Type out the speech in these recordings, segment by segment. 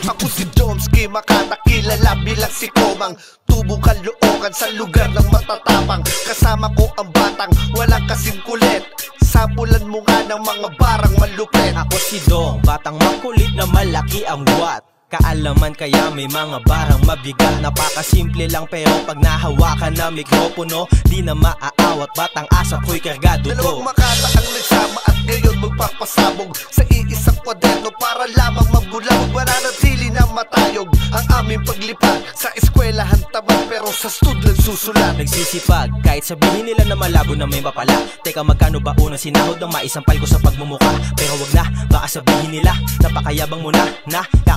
Ako si Domski, Makata, kilala bilang si Komang. Tubong Caloocan sa lugar ng matatapang. Kasama ko ang batang walang kasing kulit. Sampulan mo nga ng mga barang malupit. Ako si Dong, batang makulit na malaki ang buwat. Kaalaman kaya may mga barang mabigat. Napakasimple lang pero pag nahawakan na mikropono, di na maaawat, batang asap ko'y kargado to. Dalawang Makata ang nagsama at ngayon magpapasabog sa iisang kwaderno para lamang magbulabog. Mananatili na matayog ang aming paglipad. Sa eskwelahan tamad pero sa stud lang susulat. Nagsisipag kahit sabihin nila na malabo na may mapala. Teka, magkano ba unang sinahod ng maisampal ko sa pagmumuka? Pero wag na, baka sabihin nila napakayabang mo na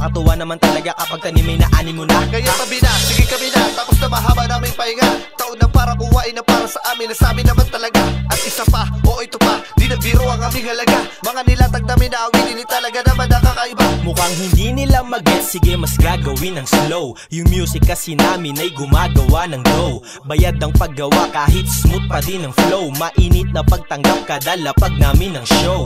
kakatuwa naman talaga kapag tanimay na ani mo na. Kaya tabi na, sige kami na, tapos na mahaba naming pahinga. Taon na para kuwain na para sa amin, na sa amin naman talaga. At isa pa, o ito pa, di na biro ang aming halaga. Mga nilatag namin na awinin, ni talaga naman nakakaiba. Mukhang hindi nila mag-get, sige mas gagawin ng slow. Yung music kasi namin ay gumagawa ng dough. Bayad ang paggawa kahit smooth pa din ang flow. Mainit na pagtanggap kada lapag namin ng show.